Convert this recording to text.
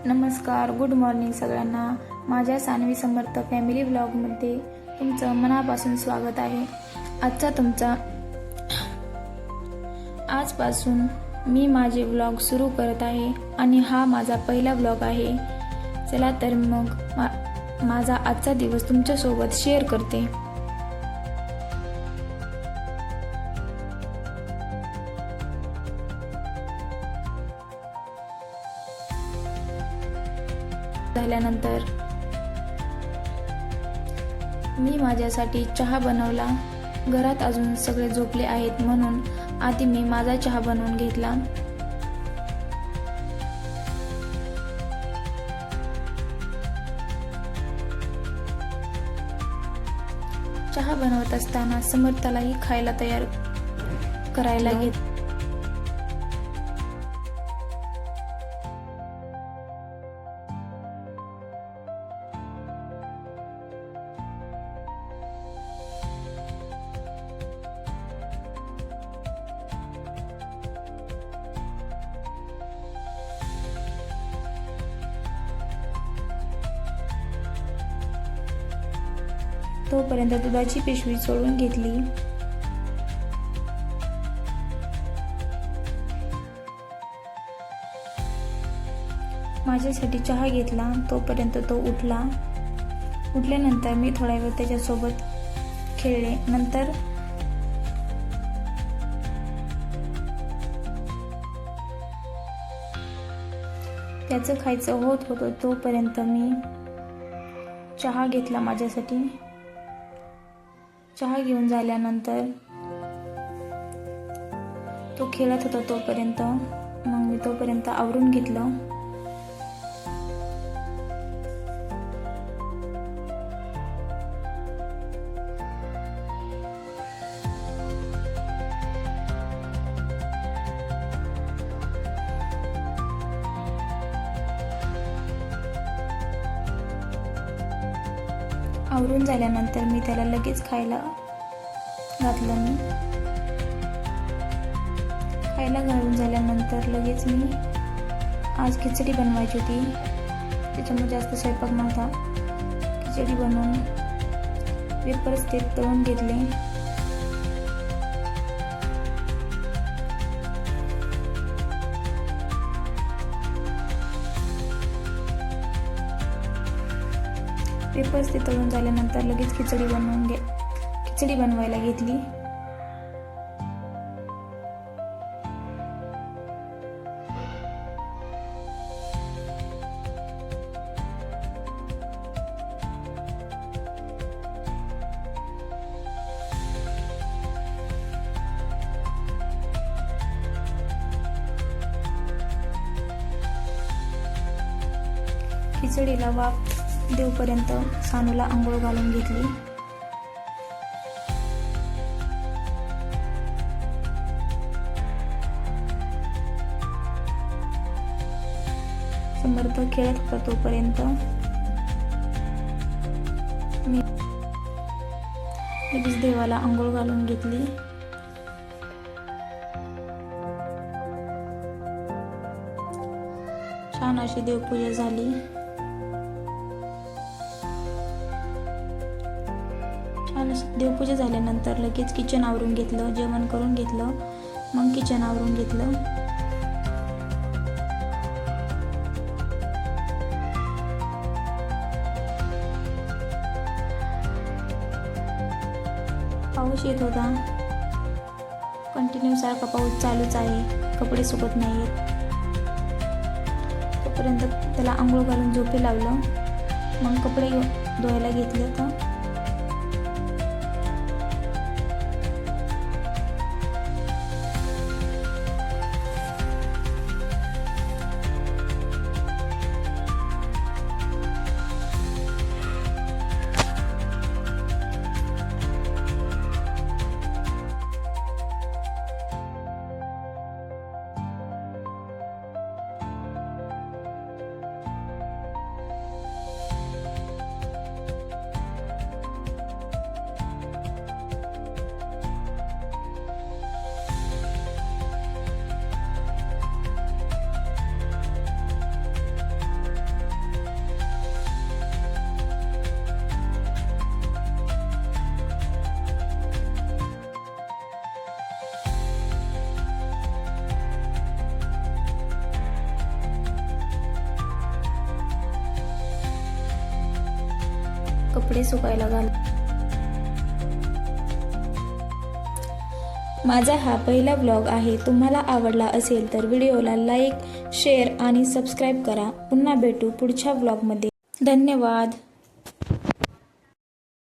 नमस्कार, good morning सगळ्यांना. माझ्या सानवी समर्थ फॅमिली व्लॉगमध्ये तुमचं मनापासून स्वागत आहे. आजपासून मी माझे व्लॉग सुरू करत आहे आणि हा माझा पहिला व्लॉग आहे. चला तर मग माझा आजचा दिवस तुमच्यासोबत शेअर करते. झाल्यानंतर मी माझ्यासाठी चहा बनवला. घरात अजून सगळे झोपले आहेत म्हणून आधी मी माझा चहा बनवून घेतला. चहा बनवत असताना समर्थालाही खायला तयार करायला घेत. तोपर्यंत दुधाची पिशवी चोळून घेतली. माझ्यासाठी चहा घेतला. तोपर्यंत तो उठला. उठल्यानंतर मी थोडा वेळ त्याच्यासोबत खेळले. नंतर त्याचं खायचं होत होतं तोपर्यंत मी चहा घेतला माझ्यासाठी. चहा घेऊन झाल्यानंतर तो खेळत होता तोपर्यंत मग मी तोपर्यंत आवरून घेतलं. आवरून झाल्यानंतर मी त्याला लगेच खायला घातलं. खायला घालून झाल्यानंतर लगेच मी आज खिचडी बनवायची होती, त्याच्यामुळे जास्त स्वयंपाक नव्हता. खिचडी बनवून वेफर्स ते तळून घेतले. वेफर्स ते तळून झाल्यानंतर लगेच खिचडी बनवायला घेतली. खिचडीला वाफ देऊपर्यंत सानूला आंघोळ घालून घेतली. समर्थ खेळत होता तोपर्यंत मी लगेच देवाला आंघोळ घालून घेतली. छान अशी देवपूजा झाली. देवपूजा झाल्यानंतर लगेच किचन आवरून घेतलं. जेवण करून घेतलं. मग किचन आवरून घेतलं. पाऊस येत होता. कंटिन्यू सारखा पाऊस चालूच आहे. कपडे सुकत नाहीत. तोपर्यंत त्याला आंघोळ घालून झोपी लावलं. मग कपडे धुवायला घेतले. तर कपडे सुकायला घाल. माझा हा पहिला व्लॉग आहे. तुम्हाला आवडला असेल तर व्हिडिओला लाईक, शेअर आणि सबस्क्राईब करा. पुन्हा भेटू पुढच्या व्लॉगमध्ये. धन्यवाद.